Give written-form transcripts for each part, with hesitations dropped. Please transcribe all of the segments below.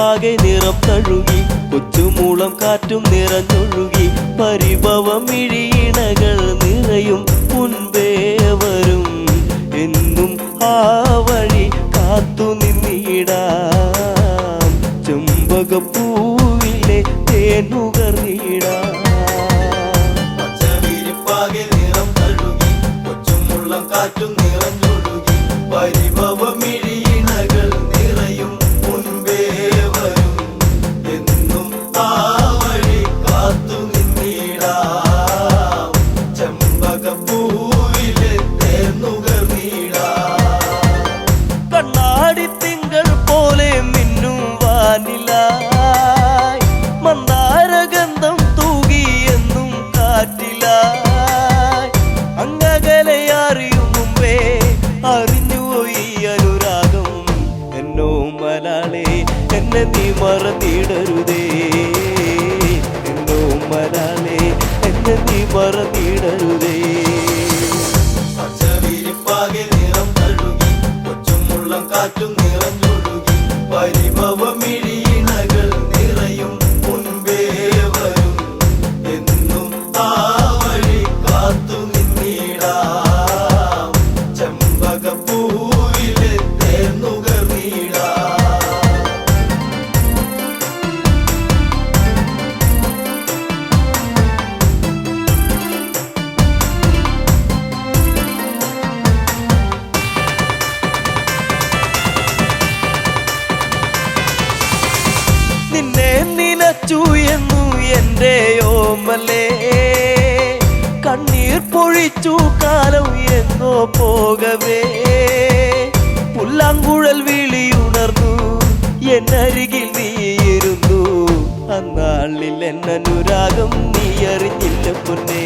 ആകെ നിറം തഴുകി കൊച്ചുമൂളം കാറ്റും നിറഞ്ഞൊഴുകി പരിഭവം ഇഴിയിണകൾ നിറയും മുൻപേ വരും എന്നും ആ വഴി കാത്തു നിന്നിടാം ചെമ്പകപ്പൂവിലെ തേനുകർന്നിടാം പച്ചവിരിപ്പാകെ നിറം തഴുകി കൊച്ചുമൂളം കാറ്റും നിറഞ്ഞൊഴുകി പരിഭവം ഇഴിയിണകൾ നിറയും മുൻപേ വരും എന്നും ആ വഴി കാത്തു നിന്നിടാം ചെമ്പകപ്പൂവിലെ തേനുകർന്നിടാം കണ്ണാടി തിങ്കൾ പോലെ മിന്നും വാനിലായി മന്ദാരഗന്ധം തൂകിയെന്നും കാറ്റിലായി അങ്ങകലെ അറിയും മുമ്പേ അറിഞ്ഞു ഈ അനുരാഗം എന്നോ മലാളെ എന്നെ നീ മറന്നിടരുതേ എന്നോ മലാളെ എന്നെ നീ മറന്നിടരുതേ പച്ചവിരിപ്പാകെ നിറം തഴുകി കൊച്ചുമുള്ളം കാറ്റും നിറഞ്ഞൊഴുകി പരിഭവം ഇഴിയിണകൾ നിറയും മുൻപേ വരും എന്നും ആ വഴി കാത്തു നിന്നിടാം ചെമ്പകപ്പൂവിലെ തേനുകർന്നിടാം നിന്നെ നിനച്ചു എന്നു എൻ്റെ ഓമലേ കണ്ണീർ പൊഴിച്ചു കാലം എന്നോ പോകവേ പുല്ലാങ്കുഴൽ വിളിയുണർന്നു എന്നരികിൽ നീയിരുന്നു അന്നാൾ അന്നാളിൽ എന്നനുരാഗം നീ അറിഞ്ഞില്ല പൊന്നേ,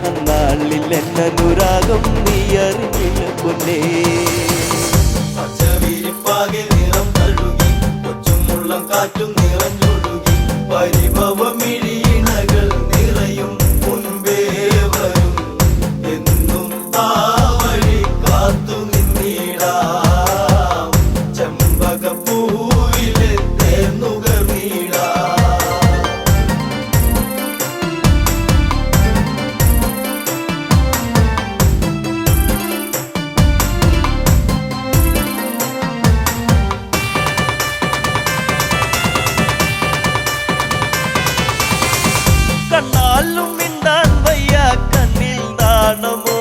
അന്നാളിൽ എന്നനുരാഗം നീ അറിഞ്ഞില്ല പൊന്നേ. പച്ചവിരിപ്പാകെ നിറം തഴുകി, കൊച്ചുമുള്ളം കാറ്റും നിറഞ്ഞൊഴുകി, പരിഭവമിഴിയിണകൾ നിറയും മുൻപേ വരും, എന്നും ആ വഴി കാത്തു നിന്നിടാം, ചെമ്പകപ്പൂവിലെ തേനുകർന്നിടാം. കണ്ണാലും മിണ്ടാൻ വയ്യ കണ്ണിൽ നാണമോ,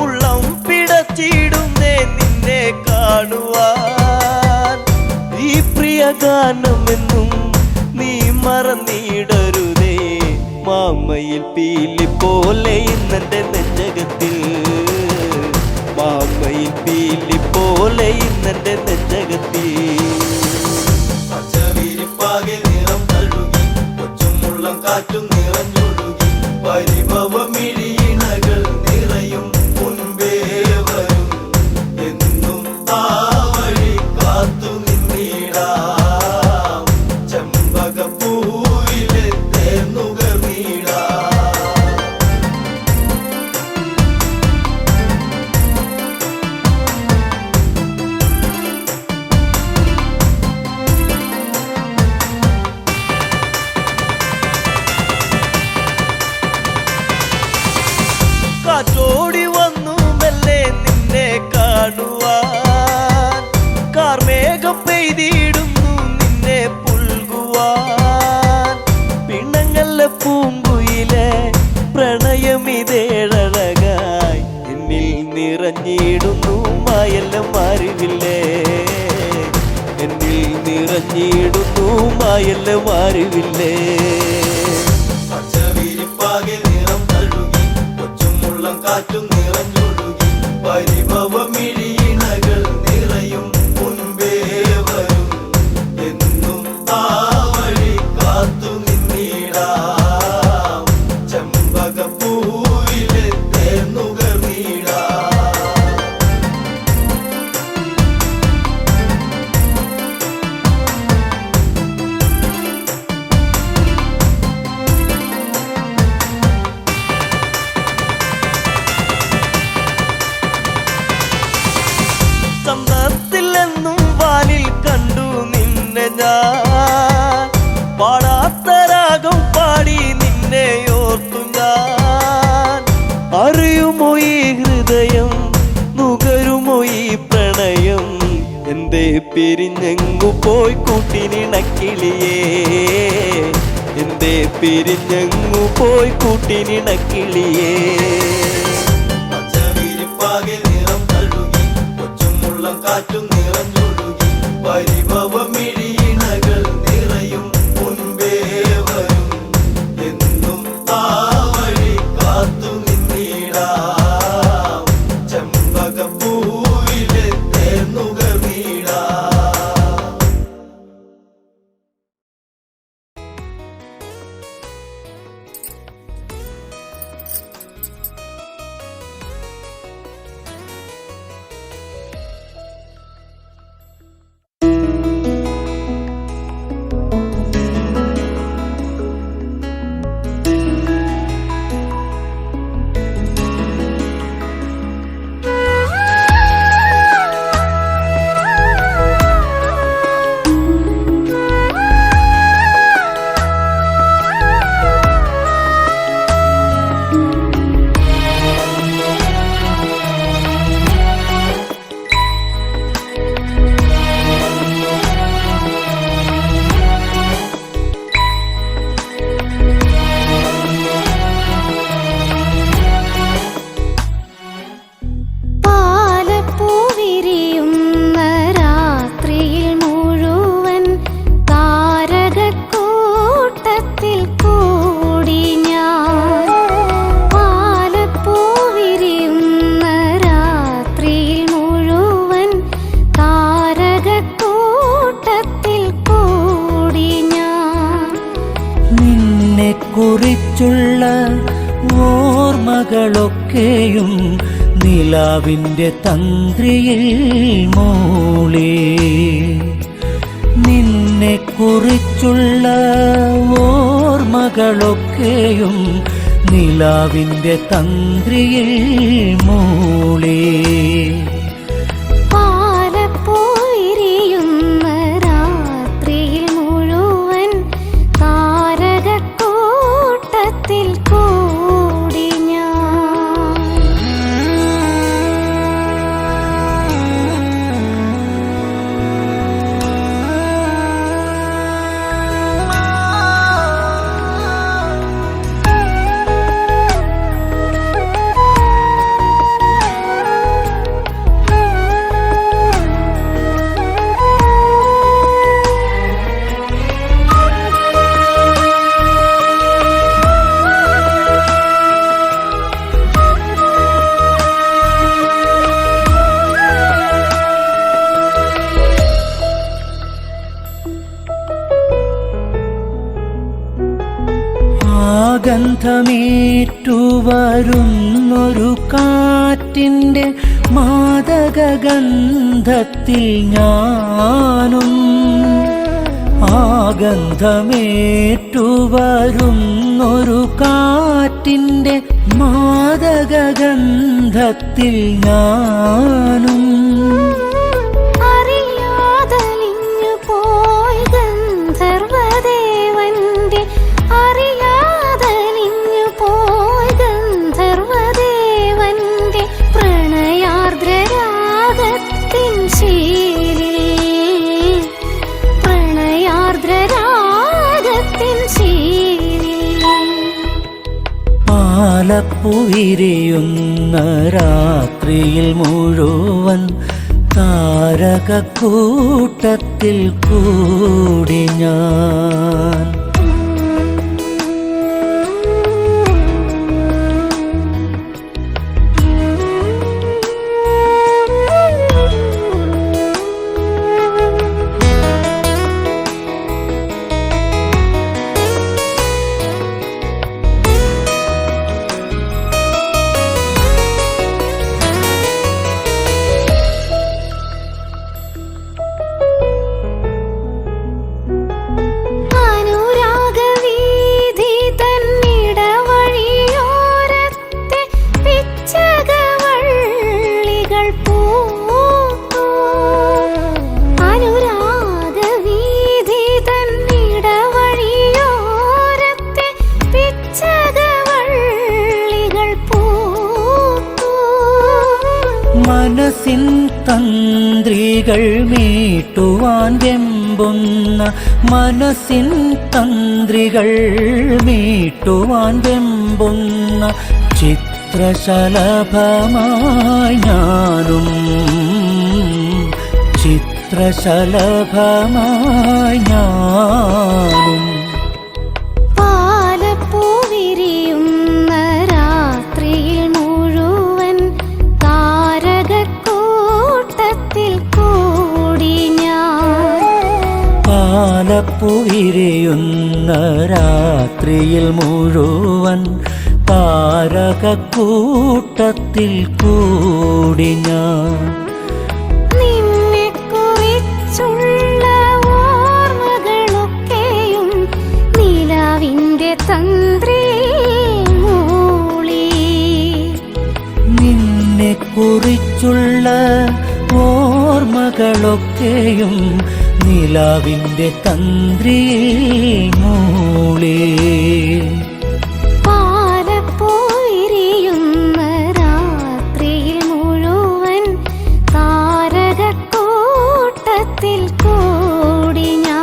ഉള്ളം പിടച്ചിടുന്നേ നിന്നെ കാണുവാൻ. ഈ പ്രിയ ഗാനമെന്നും നീ മറന്നിടരുതേ, മാമയിൽ പീലി പോലെ ഇന്നെന്റെ നെഞ്ചകത്തിൽ, മാമയിൽ പീലി പോലെ ഇന്നെന്റെ നെഞ്ചകത്തിൽ. പച്ചവിരിപ്പാകെ നിറം തഴുകി, കൊച്ചുമുള്ളം കാറ്റും നിറഞ്ഞൊഴുകി, പരിഭവമിഴിയിണകൾ നിറയും മുൻപേ വരും, എന്നും ആ വഴി കാത്തു നിന്നിടാം, ചെമ്പകപ്പൂവിലെ തേനുകർന്നിടാം. കാറ്റോടി വന്നു മെല്ലെ നിന്നെ കാണുവാൻ, കാർമേഘം പെയ്തിടുന്നു നിന്നെ പുൽകുവാൻ. പിണങ്ങല്ല പൂങ്കുയിലെ പ്രണയമിതേഴഴകായി, എന്നിൽ നിറഞ്ഞിടുന്നു മായെല്ലാം അറിവില്ലേ, എന്നിൽ നിറഞ്ഞിടുന്നു മായെല്ലാം അറിവില്ലേ. പച്ചവിരിപ്പാകെ നിറം തഴുകി, കൊച്ചുമുള്ളം കാറ്റും നിറഞ്ഞൊഴുകി, പരിഭവമിഴിയിണകൾ നിറയും മുൻപേ വരും, എന്നും ആ വഴി കാത്തു നിന്നിടാം, ചെമ്പകപ്പൂവിലെ തേനുകർന്നിടാം. ചന്തത്തിലെന്നും വാനിൽ കണ്ടു നിന്നെ ഞാൻ, പാടാത്ത രാഗം പാടി നിന്നെ ഓർത്തു ഞാൻ. അറിയുമോ ഈ ഹൃദയം, നുകരുമോ ഈ പ്രണയം, എന്തേ പിരിഞ്ഞെങ്ങു പോയി കൂട്ടിനിണക്കിളിയേ, എന്തേ പിരിഞ്ഞെങ്ങു പോയി കൂട്ടിനിണക്കിളിയേ. പച്ചവിരിപ്പാകെ നിറം തഴുകി, കൊച്ചുമുള്ളം കാറ്റും നിറഞ്ഞൊഴുകി, പരിഭവമിഴിയിണകൾ നിറയും മുൻപേ വരും, എന്നും ആ വഴി കാത്തു നിന്നിടാം, ചെമ്പകപ്പൂവിലെ തേനുകർന്നിടാം. നിന്നെക്കുറിച്ചുള്ള ഓർമ്മകളൊക്കെയും നിലാവിൻ്റെ തന്ത്രിയിൽ മൂളി. നിന്നെക്കുറിച്ചുള്ള ഓർമ്മകളൊക്കെയും നിലാവിൻ്റെ തന്ത്രിയിൽ മൂളി. ഗന്ധമേറ്റുവരുന്നൊരു കാറ്റിൻ്റെ മാദകഗന്ധത്തിൽ ഞാനും. ആ ഗന്ധമേറ്റുവരുന്നൊരു കാറ്റിൻ്റെ മാദകഗന്ധത്തിൽ ഞാനും. പാലപ്പുവിരിയുന്ന രാത്രിയിൽ മുഴുവൻ താരകക്കൂട്ടത്തിൽ കൂടി ഞാൻ. മനസ്സിൻ തന്ത്രികൾ മീട്ടുവാൻ വെമ്പുന്ന, മനസ്സിൻ തന്ത്രികൾ മീട്ടുവാൻ വെമ്പുന്ന ചിത്രശലഭമായി ഞാനും. ചിത്രശലഭമായി ഞാനും. പാലപ്പുവിരിയുന്ന രാത്രിയിൽ മുഴുവൻ താരകക്കൂട്ടത്തിൽ കൂടി ഞാൻ. നിന്നെക്കുറിച്ചുള്ള ഓർമ്മകളൊക്കെയും നിലാവിൻ്റെ തന്ത്രിയിൽ മൂളി. നിന്നെക്കുറിച്ചുള്ള ഓർമ്മകളൊക്കെയും നിലാവിൻ്റെ തന്ത്രിയിൽ മൂളി. പാലപ്പുവിരിയുന്ന രാത്രിയിൽ മുഴുവൻ താരകക്കൂട്ടത്തിൽ കൂടി ഞാൻ.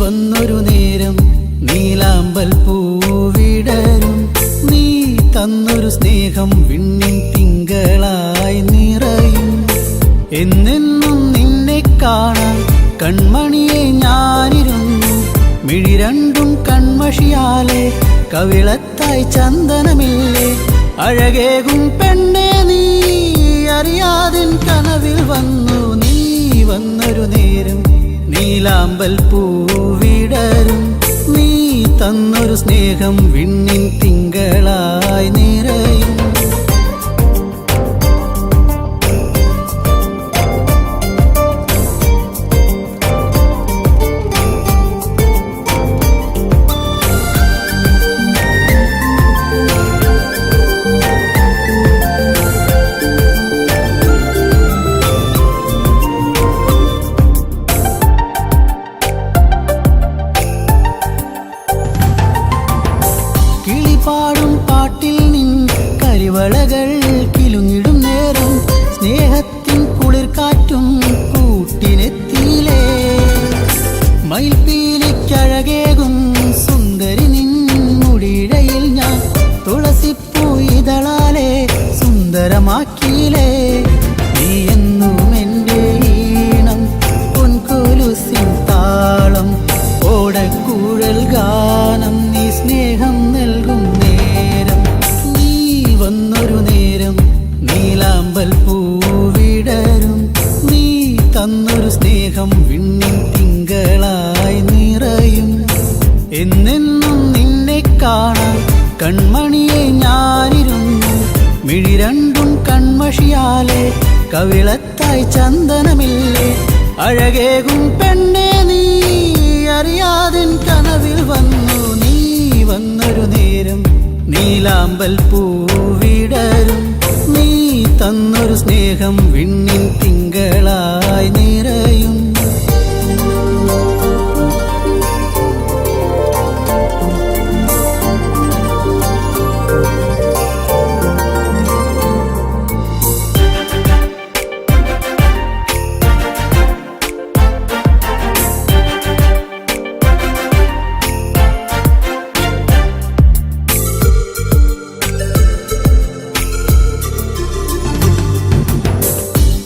വന്നൊരു നേരം നീലാമ്പൽ പൂവിടരും. നീ തന്നൊരു സ്നേഹം വിണ്ണിൻ തിങ്കളായി നിറയും. എന്നെന്നും നിന്നെ കാണാൻ കൺമണിയെ ഞാനിരുന്നു. മിഴി രണ്ടും കൺമഷിയാലെ കവിളത്തായി ചന്ദനമില്ലേ. അഴകേകും പെണ്ണെ നീ അറിയാതിൻ കനവിൽ വന്നു. നീ വന്നൊരു നേരം നീലാമ്പൽ പൂവിടരും. നീ തന്നൊരു സ്നേഹം വിണ്ണിൻ തിങ്കളായി നിറയും. പാടും പാട്ടിൽ നിൻ കരിവളകൾ കിലുങ്ങിടും നേരം സ്നേഹത്തിൻ കുളിർക്കാറ്റും കൂട്ടിനെത്തിയിലേ. മയിൽപ്പീലിക്കഴകേകും സുന്ദരി നിൻ മുടിയിഴയിൽ ഞാൻ തുളസിപ്പൂ ഇതളാലെ സുന്ദരമാക്കിയിലേ. നീ എന്നും എൻ്റെ ഈണം പൊൻകൊലുസിൻ താളം ഓടക്കൂഴൽ ഗാനം. നീ സ്നേഹം നൽകും നേരം. നീ വന്നൊരു നേരം നീലാമ്പൽ പൂവിടരും. നീ തന്നൊരു സ്നേഹം വിണ്ണിൻ തിങ്കളായി നിറയും. എന്നെന്നും നിന്നെ കാണാൻ കൺമണിയെ ഞാനിരുന്നു. മിഴി രണ്ടും കൺമഷിയാലെ കവിളത്തായി ചന്ദനമില്ലേ. അഴകേകും പെണ്ണെ നീ അറിയാതിൻ കനവിൽ വന്നു. നീ വന്നൊരു നേരം നീലാമ്പൽ പൂവിടരും. നീ തന്നൊരു സ്നേഹം വിണ്ണിൻ തിങ്കളായി നിറയും.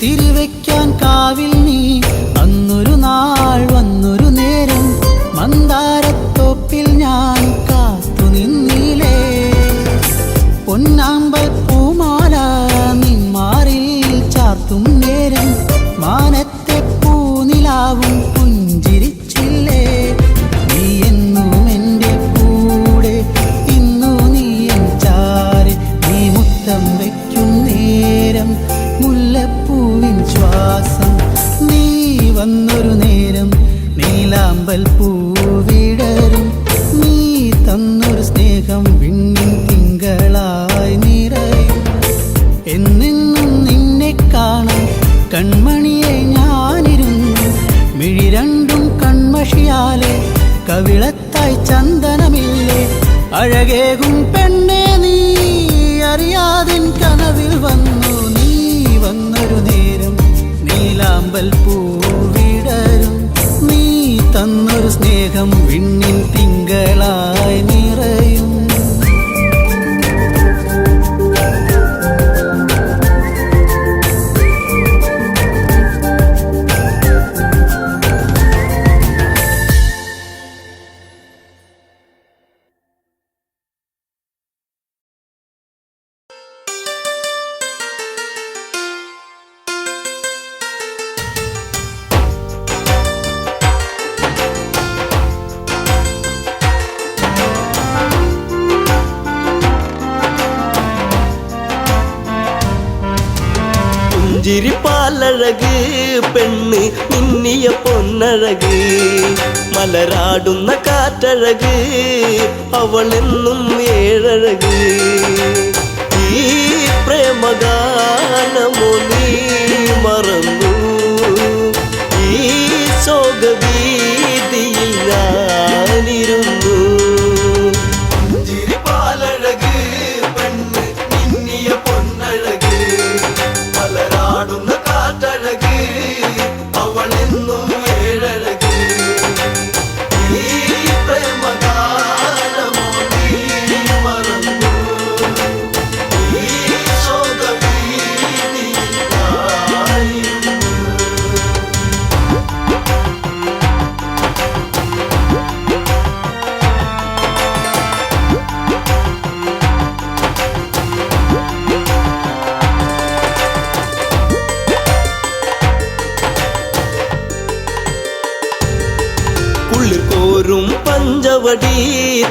തിരിവെക്കാൻ കാവിൽ നീ അന്നൊരു നാൾ വന്നൊരു നേരം മന്ദാരത്തോപ്പിൽ ഞാൻ കാത്തു നിന്നിലേ. പൊന്നാമ്പൽ പൂമാല നിന്മാറിൽ ചാർത്തും നേരം മാനത്തെ പൂനിലാവും പുഞ്ചിരിച്ചില്ലേ. നീ എന്നും എൻ്റെ കൂടെ ഇന്നു നീ എൻ ചാരെ. നീ മുത്തം വയ്ക്കും നേരം മുല്ലപ്പൂവിൻ ശ്വാസം. നീ വന്നൊരു നേരം നീലാമ്പൽ പൂവിടരും. നീ തന്നൊരു സ്നേഹം വിണ്ണിൻ തിങ്കളായി നിറയും. എന്നെന്നും നിന്നെ കാണാൻ കൺമണിയെ ഞാനിരുന്നു. മിഴി രണ്ടും കൺമഷിയാലെ കവിളത്തായി ചന്ദനമില്ലേ. അഴകേകും പെണ്ണെ നീ അറിയാതിൻ കനവിൽ വന്നു. നീ വന്നൊരു നേരം നീലാമ്പൽ പൂവിടരും. നീ തന്നൊരു സ്നേഹം വിണ്ണിൻ തിങ്കളായി നിറയും. ചിരിപ്പാലഴക് പെണ്ണ് മിന്നിയ പൊന്നഴക്. മലരാടുന്ന കാറ്റഴക് അവളെന്നും ഏഴഴക്. ഈ പ്രേമഗാനമോ നീ മറന്നു. ഈ ശോകവീതിയിൽ ഞാനിരുന്നു. ചിരിപ്പാലഴക് പെണ്ണ് മിന്നിയ പൊന്നഴക്. മലരാടുന്ന കാറ്റഴക് അവളെന്നും ഏഴഴക്. ഈ പഞ്ചവടി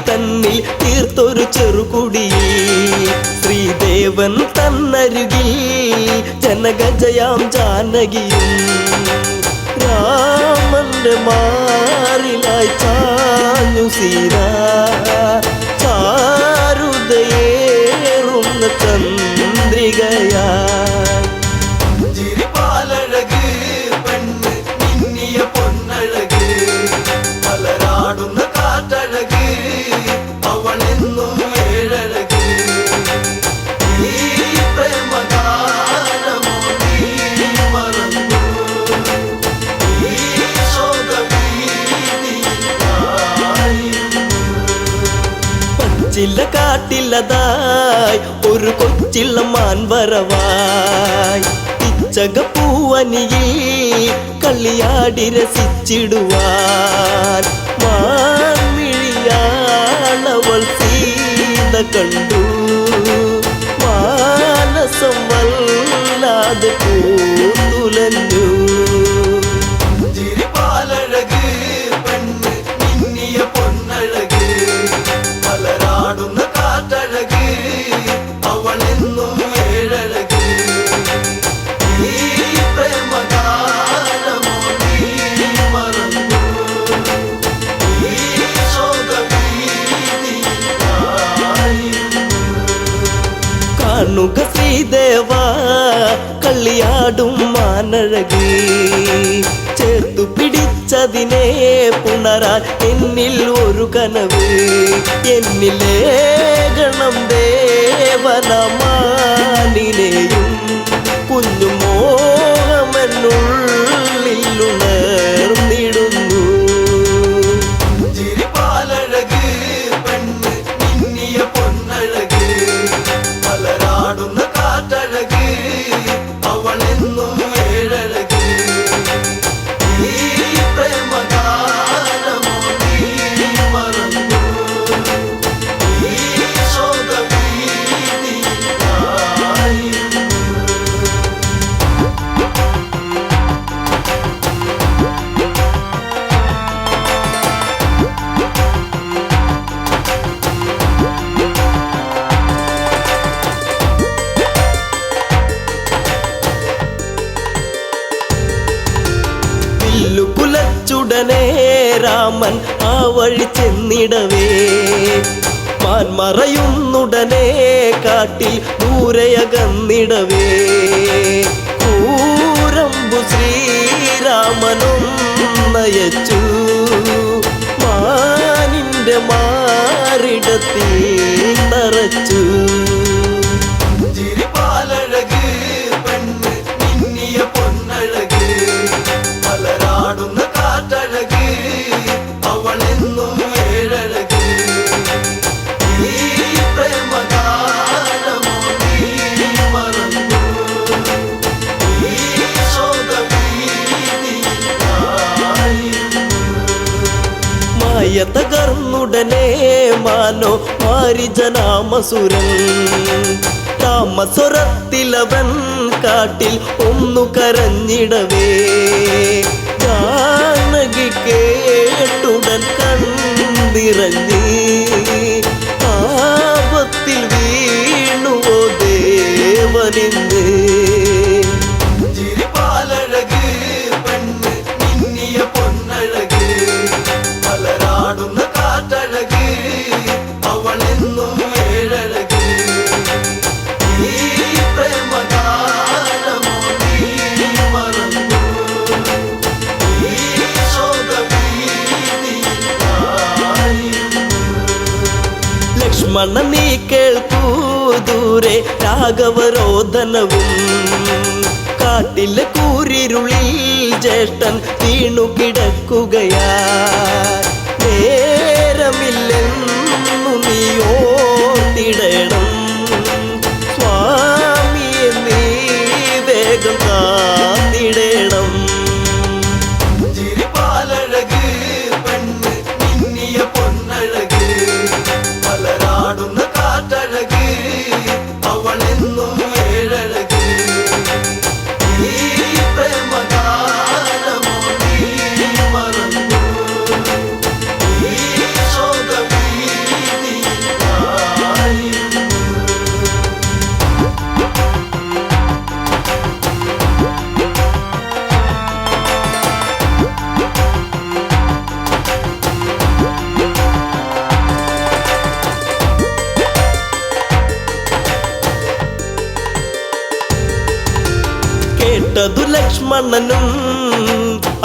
തന്നിൽ തീർത്തൊരു ചെറുകുടി ശ്രീദേവൻ തന്നരുകിൽ ജനകജയാം ജാനകിയും രാമന്റെ മാറിലായി ചാഞ്ഞു സീത ചാരുതയേറുന്ന ചന്ദ്രികയാ ചില്ല കാട്ടില്ലതായി ഒരു കൊച്ചിള്ള മാൻവരവായി ഇച്ചക പൂവനിയിൽ കളിയാടി രസിച്ചിടുവാൻ മാൻമിഴിയാളവൾ സീത കണ്ടു മാനസം വല്ലാതെ പൂത്തുലഞ്ഞു കാണുക ശ്രീദേവ കളിയാടും മാനഴകി ചേർത്തു പിടിച്ചതിനെ പുണരാൻ എന്നിൽ ഒരു കനവ് എന്നിലേ ഗണം ദേവനമാനിനെയും കുഞ്ഞു മോഹമെന്നുള്ളിലുണർന്നിടുന്നു കുലച്ചുടനെ രാമൻ ആ വഴി ചെന്നിടവേ മാൻമറയുന്നുടനെ കാട്ടിൽ ദൂരയകന്നിടവേ കൂരമ്പു ശ്രീരാമനും നയച്ചു മാനിന്റെ മാറിടത്തിൽ തറച്ചു തകർന്നുടനെ മാനോ മാരിജനാമസുരൻ താമസ്വരത്തിലവൻ കാട്ടിൽ ഒന്നു കരഞ്ഞിടവേ ജാനകി കേട്ടുടൻ കണ്ണിറങ്ങി ആപത്തിൽ വീണുവോ ദേവനിന്ന് ലക്ഷ്മണ നീ കേൾക്കൂ ദൂരെ രാഘവരോധനവും കാട്ടിലെ കൂരിരുളിൽ ജ്യേഷ്ഠൻ വീണു കിടക്കുകയാ നേരമില്ലെന്നു നീ ഓർത്തിടണം സ്വാമിയെ നീ വേഗം കാത്തിടണം ലക്ഷ്മണനും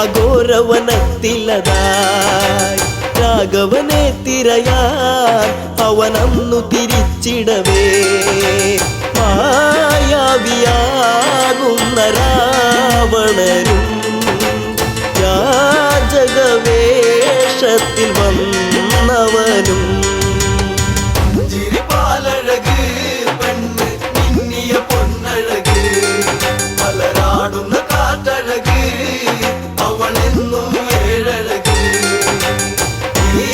അഘോരവനത്തിലതായി രാഘവനെ തിരയാൻ അവനന്നു തിരിച്ചിടവേ മായാവിയാകുന്ന രാവണനും യാചകവേഷത്തിൽ വന്നവനും ചിരിപ്പാലഴക് പെണ്ണ് മിന്നിയ പൊന്നഴക് മലരാടുന്ന കാറ്റഴക് അവളെന്നും ഏഴഴക് ഈ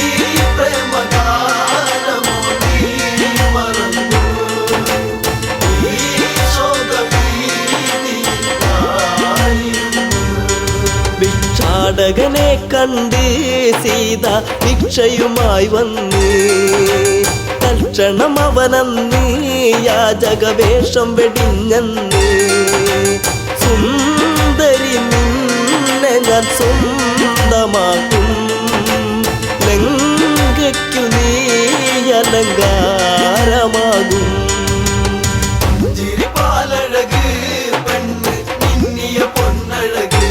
പ്രേമകാലമോ നീ മറന്നു ഈ ശോകഭീതിയായിരുന്നു. ഭിക്ഷാടകനെ കണ്ട് സീത ഭിക്ഷയുമായി വന്ന് തൽക്ഷണം അവനന്ന് യാചകവേഷം വെടിഞ്ഞന്ന് സുന്ദരി നിന്നെ ഞാൻ സ്വന്തമാക്കും ലങ്കയ്ക്കു നീ അലങ്കാരമാകും ചിരിപ്പാലഴക് പെണ്ണ് മിന്നിയ പൊന്നഴക്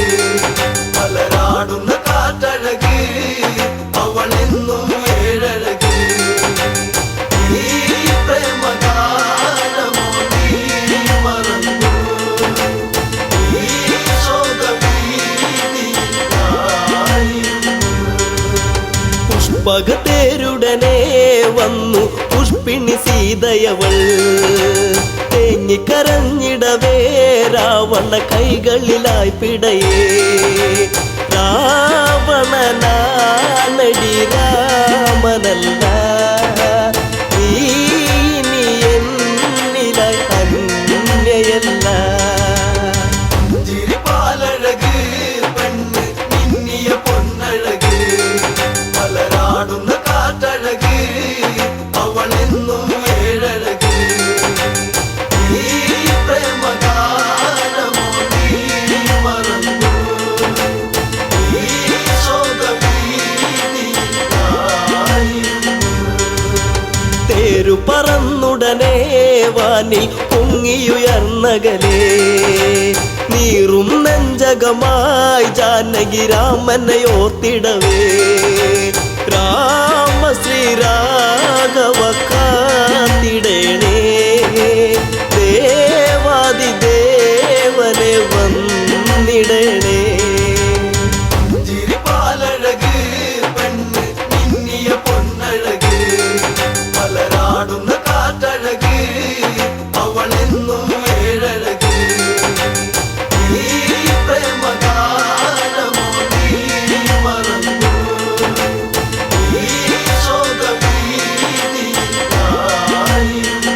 മലരാടുന്ന കാറ്റഴക് അവളെന്നും ഏഴഴക് ഈ പ്രേമകാലമോ നീ മറന്നു ഈ ശോകഭീതിയായിരുന്നു. പുഷ്പകത്തേരുടനെ വന്നു പുഷ്പിണി സീതയവൾ തേങ്ങിക്കരഞ്ഞിടവേ രാവണ കൈകളിലായി പിടയേ രാവണനാണടി രാമനല്ല നീ ഇനി എന്നിലായി അന്യയല്ല. ചിരിപ്പാലഴക് പെണ്ണ് മിന്നിയ പൊന്നഴക് മലരാടുന്ന കാറ്റഴക് അവളെന്നും ഏഴഴക് ഈ പ്രേമകാലമോ നീ മറന്നു ഈ ശോകഭീതിയായിരുന്നു. തേരു പറന്നുടനെ വാനിൽ പൊങ്ങിയുയർന്നകലേ നീറും നെഞ്ചകമായി ജാനകി രാമനെ ഓർത്തിടവേ രാമ ശ്രീരാഘവ കാത്തിടേണേ ദേവാദിദേവനെ വന്നിടണേ. ചിരിപ്പാലഴക് പെണ്ണ് മിന്നിയ പൊന്നഴക് മലരാടുന്ന കാറ്റഴക് അവളെന്നും ഏഴഴക് ഈ പ്രേമകാലമോ നീ മറന്നു ഈ ശോകഭീതിയായിരുന്നു.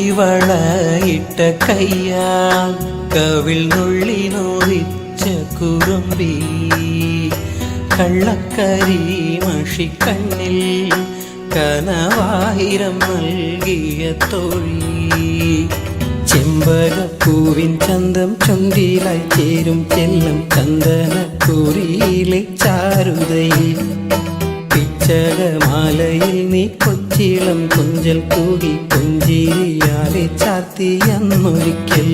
കുപ്പിവളയിട്ട കയ്യാൽ കവിൾ നുള്ളി നോവിച്ച കുറുമ്പി കള്ളക്കരി മഷിക്കണ്ണിൽ കനവായിരം നൽകിയ തോഴി ചെമ്പകപ്പൂവിൻ ചന്തം ചുണ്ടിലായി ചേരും ചെല്ലം ചന്ദനക്കുറിയിലെ ചാരുതയിൽ പിച്ചകമാലയിൽ നീ കൊച്ചിളം കൊഞ്ചൽ കൂടി പുഞ്ചിരിയാലെ ചാത്തിയെന്നൊരിക്കൽ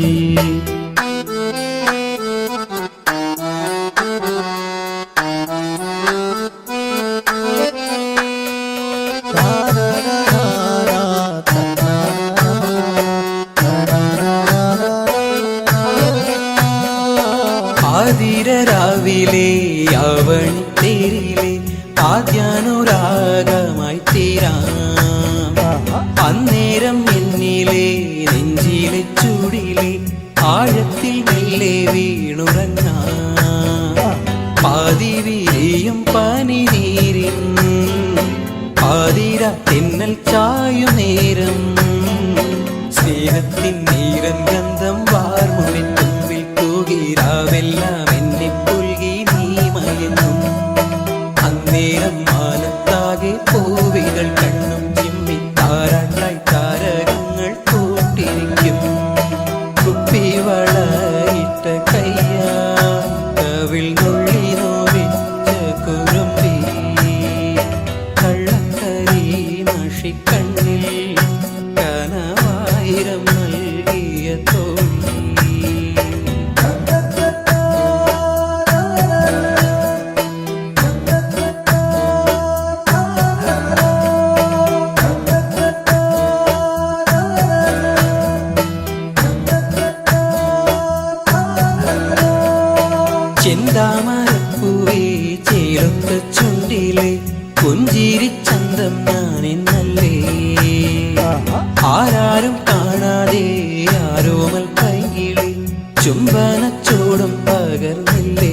ആതിരരാവിലെ അവണി തേരിലെ ആദ്യാനുരാഗമായി തീരാം അന്നേരം എന്നിലെ നെഞ്ചിലെ ചൂടിലെ ആഴത്തിൽ മെല്ലെ വീണുറങ്ങാം പാതിവിരിയും പനിനീരിൻ പാതിര തെന്നൽ ചായും നേരം സ്നേഹത്തിൻ നീരൻ ഗന്ധം വാർമുവിൻ തുമ്പിൽ തൂകിരാവെല്ലാം എന്നെ പുൽകി നീ മയങ്ങും അന്നേരം മാനത്താകെ പൂവികൾ കണ്ണും ചിമ്മി താരാട്ടായി താരകങ്ങൾ കൂട്ടിരിക്കും കുപ്പിവളയിട്ട കയ്യാ കവിൾ നുള്ളി നോവിച്ച കുറുമ്പി കള്ളക്കരി മഷിക്കണ്ണിൽ കനവായിരം നൽകിയ തോഴി ചെന്താമരപ്പൂവേ ചേലൊത്ത ചുണ്ടിലെ പുഞ്ചിരി ചന്തം ഞാനെന്നല്ലേ ആരാരും കാണാതെ ആരോമൽ കൈകിളി ചുംബനച്ചൂടും പകർന്നില്ലേ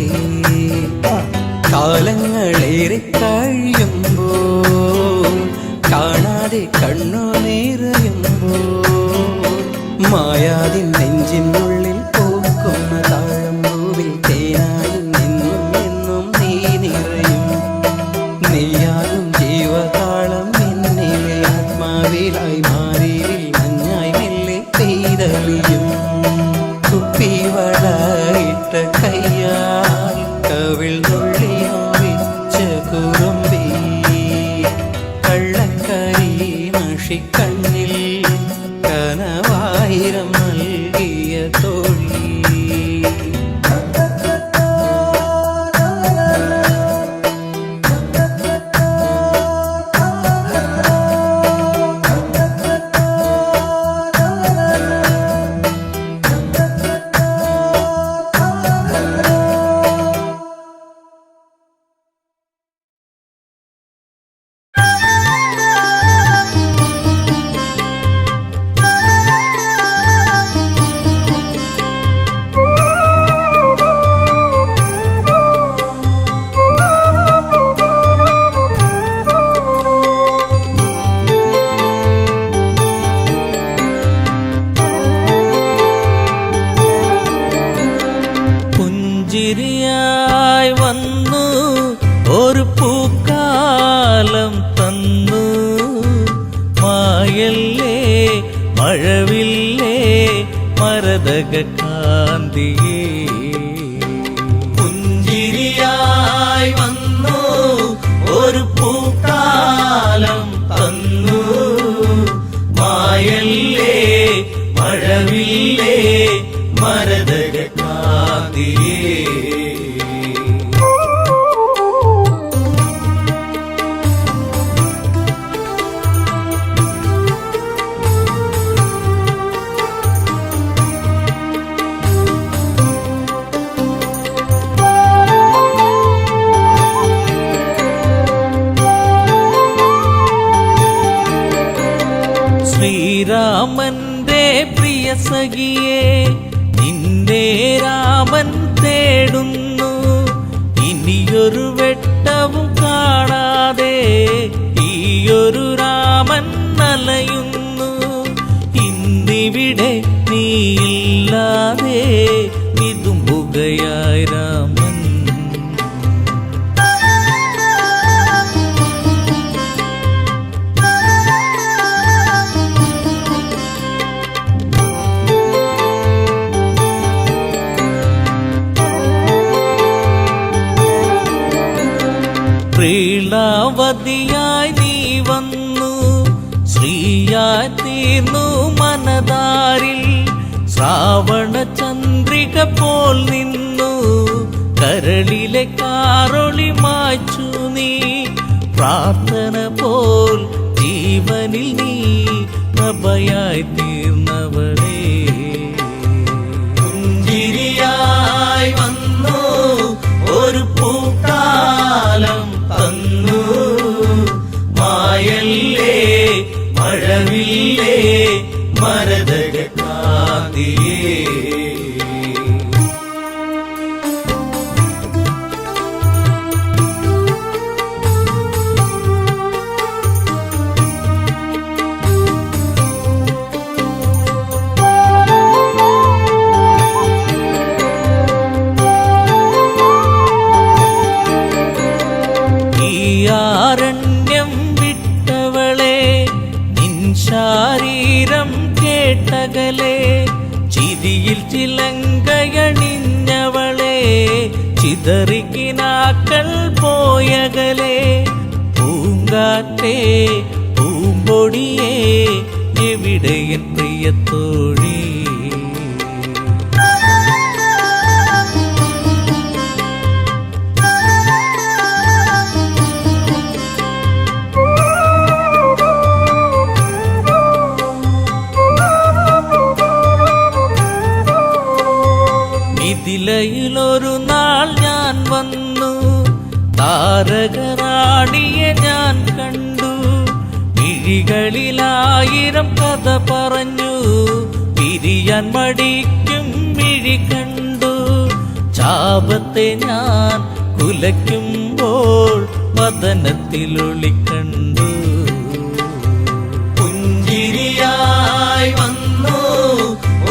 കാലങ്ങളേറെ കഴിയുമ്പോൾ കാണാതെ കണ്ണു നിറയുമ്പോൾ മായാതിൻ നെഞ്ചിനുള്ളിൽ പൂക്കുന്ന താഴമ്പൂവിൽ തേനായും നിന്നും എന്നും നീ നിറയും നീയാകും ജീവതാളം എന്നിലെ ആത്മാവിലായി മാറിയിൽ മഞ്ഞായി മെല്ലെ പെയ്തളിയും കുപ്പിവളയിട്ട കയ്യാൽ കവിൾ നുള്ളി നോവിച്ച കുറുമ്പി കള്ളക്കരി മഷിക്കണ്ണിൽ കനവായിരം നൽകിയ തോഴി പുഞ്ചിരിയായി വന്നു ഒരു പൂക്കാലം തന്നു മായല്ലേ മഴവില്ലേ മരതക കാന്തിയേ പുഞ്ചിരിയായി വന്നു ഒരു പൂക്കാലം തന്നു മായല്ലേ മഴവില്ലേ മരതക കാന്തിയേ ശ്രീരാമന്റെ പ്രിയ സഖിയെ നിന്റെ രാമൻ തേടുന്നു ഇനിയൊരു വെട്ടവും കാണാതെ ഈയൊരു രാമൻ അലയുന്നു ഇന്നിവിടെ നീയില്ലാതെ വിതുമ്പുകയായി രാമൻ പ്രീളാവതിയായി നീ വന്നു ശ്രീയായി തീർന്നു മനതാരിൽ ശ്രാവണ ചന്ദ്രിക പോൽ നിന്നു കരളിലെ കാറൊളി മായ്ച്ചു നീ പ്രാർത്ഥന പോൽ ജീവനിൽ നീ പ്രഭയായി തീർന്നവളേ പുഞ്ചിരിയായി വന്നു ഒരു പൂക്കാലം തന്നു മായല്ലേ മഴവില്ലേ മരതക കാന്തിയേ പോയകലെ ചിരിയിൽ ചിലങ്കയണിഞ്ഞവളെ ചിതറിക്കിനാക്കൾ പോയകലെ പൂങ്കാറ്റേ പൂമ്പൊടിയേ എവിടെ എൻ പ്രിയത്തോഴി മിഥിലയിലൊരു നാൾ ഞാൻ വന്നു താരകറാണിയെ ഞാൻ കണ്ടു മിഴികളിലായിരം കഥ പറഞ്ഞു പിരിയാൻ മടിക്കും മിഴി കണ്ടു ചാപത്തെ ഞാൻ കുലയ്ക്കുമ്പോൾ വദനത്തിലൊളി കണ്ടു പുഞ്ചിരിയായി വന്നു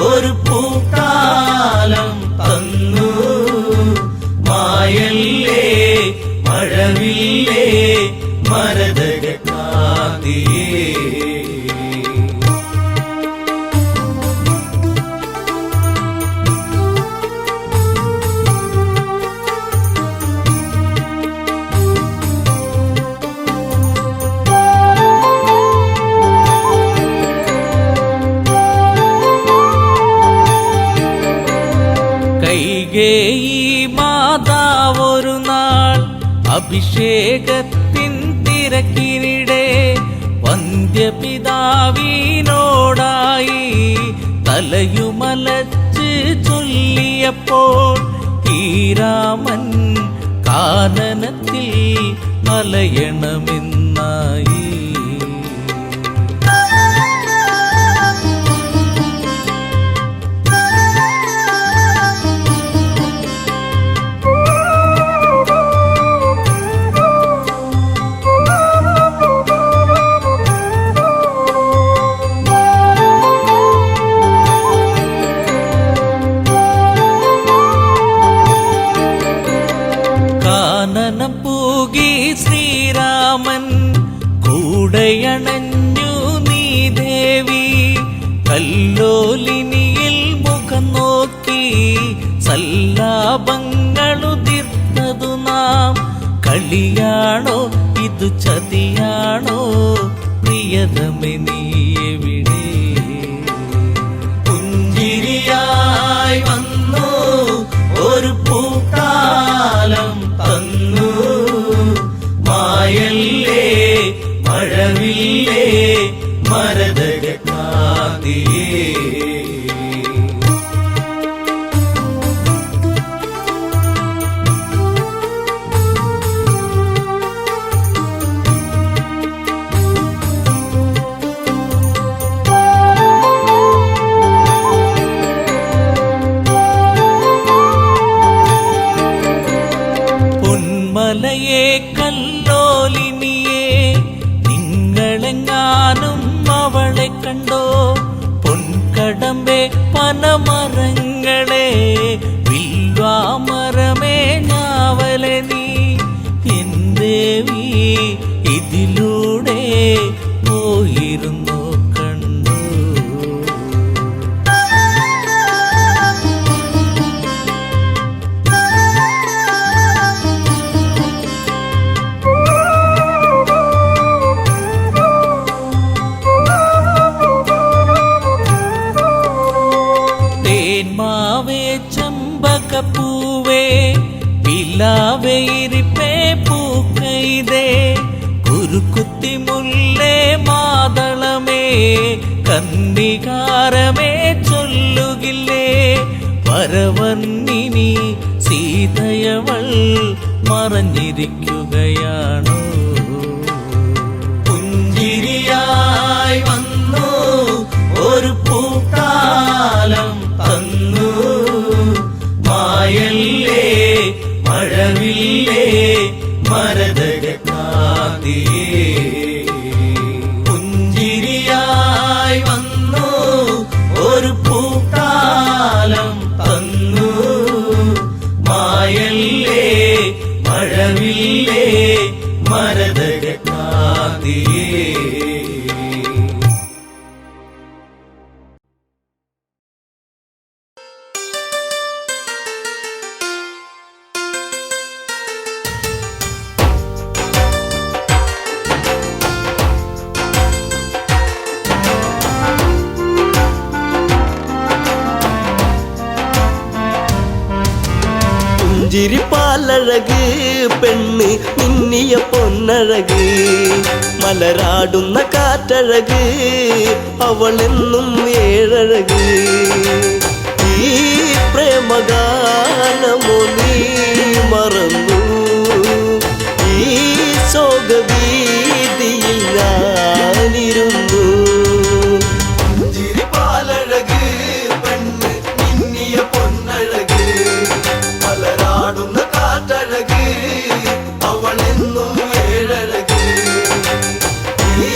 ഒരു പൂക്കാലം തന്നു മായല്ലേ മഴവില്ലേ മരതക കാതിയേ കൈകേയി മാതാവൊരു നാൾ അഭിഷേകത്തിൻ തിരക്കിനിടെ വന്ധ്യപിതാവിനോടായി തലയുമലച്ച് ചൊല്ലിയപ്പോൾ ഈ രാമൻ കാനനത്തിൽ മലയണമെന്നായി കാനനം പൂകി ശ്രീരാമൻ കൂടയണഞ്ഞു നീ ദേവി കല്ലോലിനിയിൽ മുഖം നോക്കി സല്ലാപങ്ങളുതിർത്തതു നാം കളിയാണോ ഇതു ചതിയാണോ പ്രിയതമേ നീ എവിടെ പുഞ്ചിരിയായി വന്നു ഒരു പൂക്കാലം തന്നു മായല്ലേ മഴവില്ലേ മരതക കാതിയേ മലയെ കല്ലോലിനിയെ നിങ്ങളെങ്ങാനും അവളെ കണ്ടോ പൊൻകടമ്പെ പനമരങ്ങളെ വിൽവാമരമേ ഞാവലെ നീ എൻ ദേവി ഇതിലൂടെ പോയിരുന്നു കണ്ടു തേന്മാവേ ചമ്പകപ്പൂവേ പിലാവേരിപ്പേ പൂക്കൈതേ കുരുക്കുത്തി മുല്ലേ മാതളമേ കന്ദികാരമേ ചൊല്ലുകില്ലേ വരവർണ്ണിനി സീതയവൾ മറഞ്ഞിരിക്കുകയാണോ പുഞ്ചിരിയായി വന്നു ഒരു പൂക്കാലം തന്നു മായല്ലേ മഴവില്ലേ മരതക കാതിയേ പുഞ്ചിരിയായി വന്നു ഒരു പൂക്കാലം തന്നു മായല്ലേ മഴവില്ലേ മരതക കാതിയേ പുഞ്ചിരിപ്പാലഴക് പെണ്ണ് മിന്നിയ പൊന്നഴക് മലരാടുന്ന കാറ്റഴക് അവളെന്നും ഏഴഴക് ഈ പ്രേമഗാനമോ നീ മറന്നു ഈ ശോകവീതിയിൽ ഞാനിരുന്നു ചിരിപ്പാലഴക് പെണ്ണ് മിന്നിയ പൊന്നഴക് മലരാടുന്ന കാറ്റഴക് അവളെന്നും ഏഴഴക് ഈ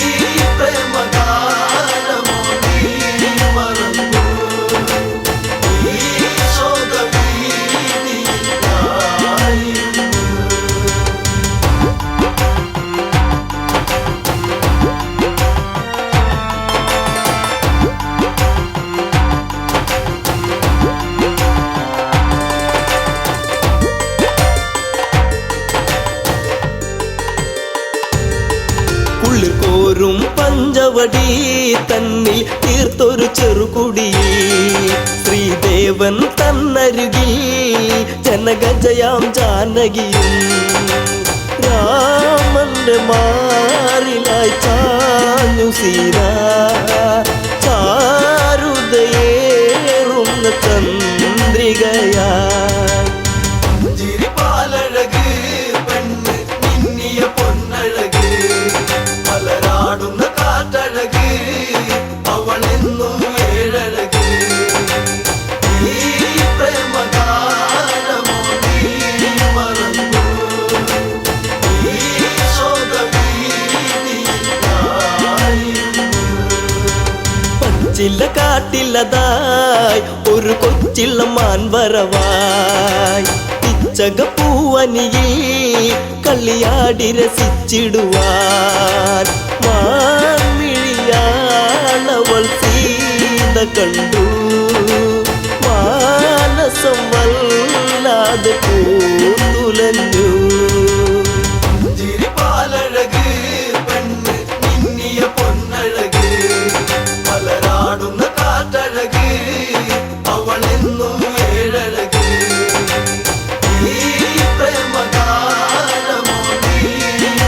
പ്രേമഗാനമോ നീ മറന്നു ഈ ശോകവീതിയിൽ ഞാനിരുന്നു. ഉള്ളിൽ കോരും പഞ്ചവടി തന്നിൽ തീർത്തൊരു ചെറുകുടി ശ്രീദേവൻ തന്നരുകിൽ ജനഗജയാം ജാനകിയും രാമന്റെ മാറിലായി ചാഞ്ഞു സീത ചാരുതയേറുന്ന ചന്ദ്രികയായി ചിരിപ്പാലഴക് പെണ്ണ് മിന്നിയ പൊന്നഴക് മലരാടുന്ന കാറ്റഴക് അവളെന്നും ഏഴഴക് ഈ പ്രേമഗാനമോ നീ മറന്നു ഈ ശോകവീതിയിൽ ഞാനിരുന്നു. പച്ചില കാട്ടിലതായി ഒരു കൊച്ചിള്ള മാൻവരവായി പിച്ചകപ്പൂവനിയിൽ കളിയാടി രസിച്ചിടുവാൻ മാൻമിഴിയാണവൾ സീത കണ്ടു മാനസം വല്ലാതെ പൂത്തുലഞ്ഞു ചിരിപ്പാലഴക് പെണ്ണ് മിന്നിയ പൊന്നഴക് മലരാടുന്ന കാറ്റഴക് അവളെന്നും ഏഴഴക് ഈ പ്രേമഗാനമോ നീ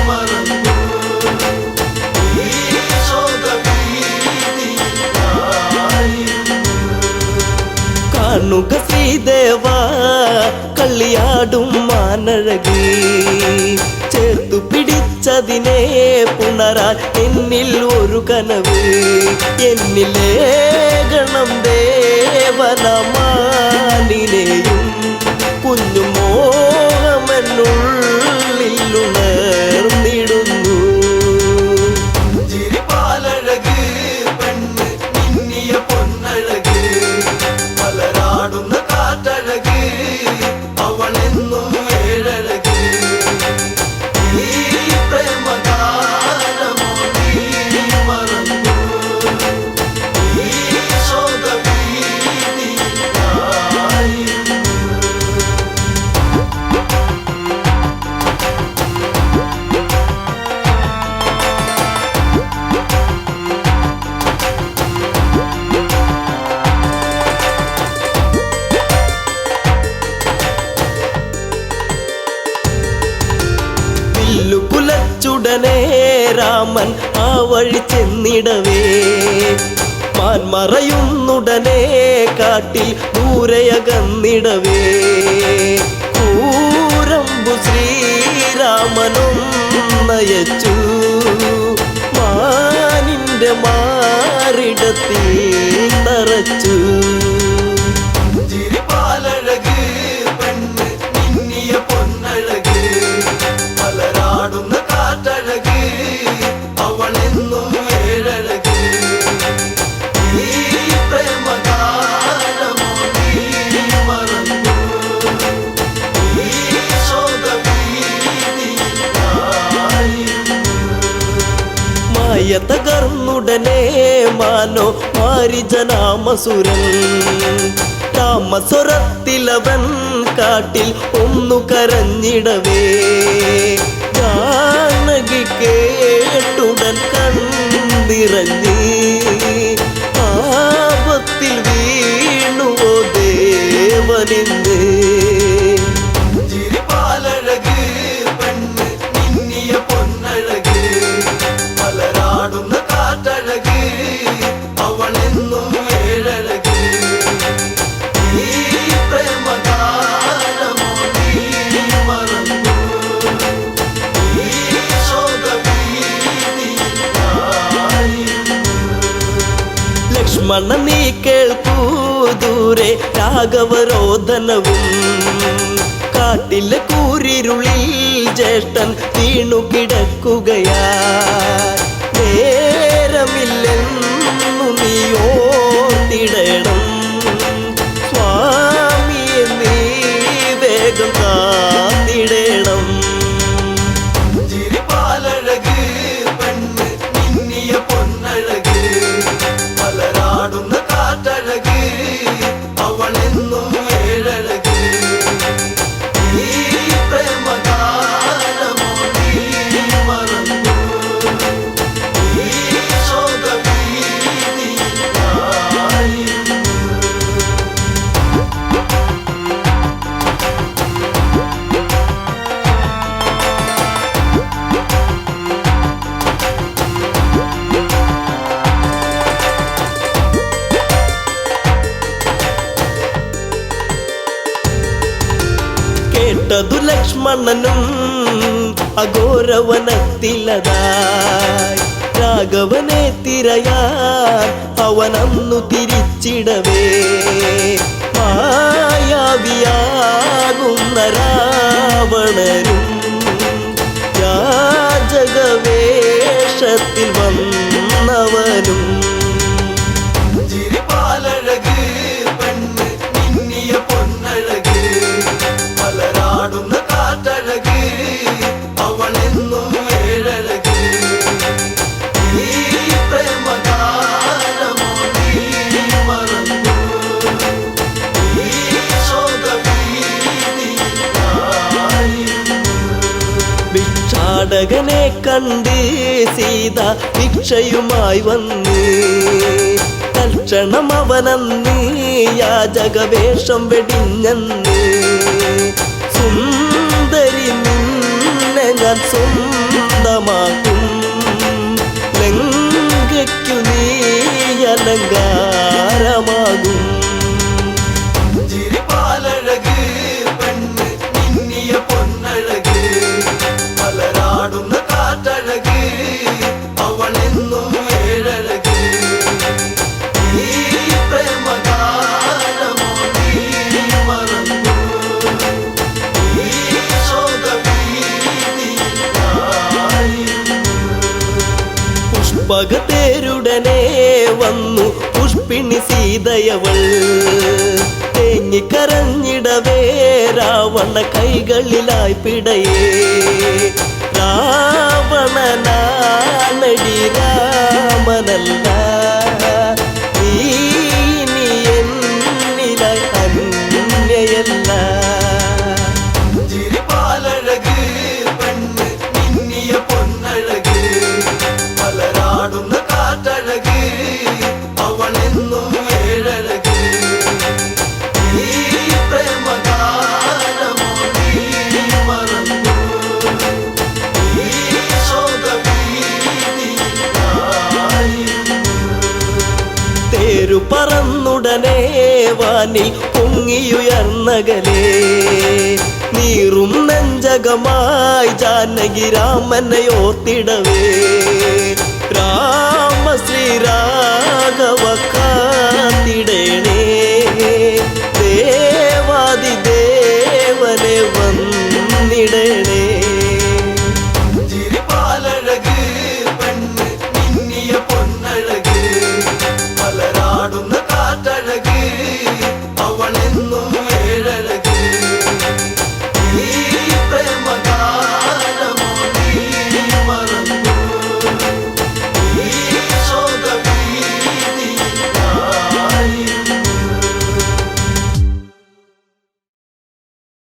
മറന്നു ഈ ശോകവീതിയിൽ ഞാനിരുന്നു. കാണുക ശ്രീദേവ കളിയാടും മാനഴകി ചേർത്തു പിടിച്ചതിനെ പുണരാൻ എന്നിൽ ഒരു കനവ് എന്നിലേ ഗണം ദേവനമാനിനെയും കുഞ്ഞു മോഹമെന്നുള്ളിൽ ഉണർന്നിടുന്നു ചിരിപ്പാലഴക് പെണ്ണ് മിന്നിയ പൊന്നഴക് മലരാടുന്ന കാറ്റഴക് അവളെന്നും ഏഴഴക് ഈ പ്രേമഗാനമോ നീ മറന്നു ഈ ശോകവീതിയിൽ ഞാനിരുന്നു. കുലച്ചുടനെ രാമൻ ആ വഴി ചെന്നിടവേ മാൻമറയുന്നുടനെ കാട്ടിൽ ദൂരയകന്നിടവേ കൂരമ്പു ശ്രീരാമനും നയച്ചു മാനിന്റെ മാറിടത്തിൽ നിറച്ചു ചിരിപ്പാലഴക് പെണ്ണ് മിന്നിയ പൊന്നഴക് മലരാടുന്ന കാറ്റഴക് അവളെന്നും ഏഴഴക് ഈ പ്രേമഗാനമോ നീ മറന്നു ഈ ശോകവീതിയിൽ ഞാനിരുന്നു. മായ തകർന്നുടനെ മാനോ മാരിജനാമസുരൻ താമസ്വരത്തിലവൻ കാട്ടിൽ ഒന്നു കരഞ്ഞിടവേ ജാനകി കേട്ടുടൻ കണ്ണിറങ്ങി ആപത്തിൽ വീണുവോ ദേവനിന്ന് കേൾക്കൂ ദൂരെ രാഘവരോധനവും കാട്ടിലെ കൂരിരുളിൽ ജ്യേഷ്ഠൻ വീണു കിടക്കുകയാ നേരമില്ലെന്നു നീ ഓർത്തിടണം സ്വാമിയെ നീ വേഗം കാത്തിടണം ചിരിപ്പാലഴക് പെണ്ണ് മിന്നിയ പൊന്നഴക് മലരാടുന്ന കാറ്റഴക് അവളെന്നും ഏഴഴക് ഈ പ്രേമഗാനമോ നീ മറന്നു ഈ ശോകഭീതിയായിരുന്നു കേട്ടതു ലക്ഷ്മണനും അഘോരവനത്തിലതായി രാഘവനെ തിരയാൻ അവനന്നു തിരിച്ചിടവേ മായാവിയാകുന്ന രാവണനും യാചകവേഷത്തിൽ വന്നവനും ചിരിപ്പാലഴക് പെണ്ണ് മിന്നിയ പൊന്നഴക് മലരാടുന്ന കാറ്റഴക് അവളെന്നും ഏഴഴക് ഈ പ്രേമഗാനമോ നീ മറന്നു ഈ ശോകഭീതിയായിരുന്നു ഭിക്ഷാടകനെ കണ്ട് സീത ഭിക്ഷയുമായി വന്ന് തൽക്ഷണം അവനന്ന് യാചകവേഷം വെടിഞ്ഞന്ന് സുന്ദരി നിന്നെ ഞാൻ സ്വന്തമാക്കും ലങ്കയ്ക്കു നീ അലങ്കാരമാകും ചിരിപ്പാലഴക് പെണ്ണ് മിന്നിയ പൊന്നഴക് മലരാടുന്ന കാറ്റഴക് അവളെന്നും ഏഴഴക് ഈ പ്രേമഗാനമോ നീ മറന്നു ഈ ശോകഭീതിയായിരുന്നു പുഷ്പകത്തേരുടനെ വന്നു പുഷ്പിണി സീതയവൾ തേങ്ങിക്കരഞ്ഞിടവേ രാവണ കൈകളിലായി പിടയേ രാവണനാണടി രാമനല്ല നീ ഇനി എന്നിലായി അന്യയല്ല ചിരിപ്പാലഴക് പെണ്ണ് മിന്നിയ പൊന്നഴക് മലരാടുന്ന കാറ്റഴക് അവളെന്നും ഏഴഴക് ഈ പ്രേമഗാനമോ നീ മറന്നു ഈ ശോകഭീതിയായിരുന്നു തേരു പറന്നുടനെ വാനിൽ പൊങ്ങിയുയർന്നകലേ നീറും നെഞ്ചകമായി ജാനകി രാമനെ ഓർത്തിടവേ രാമ ശ്രീരാഘവ കാത്തിടേണേ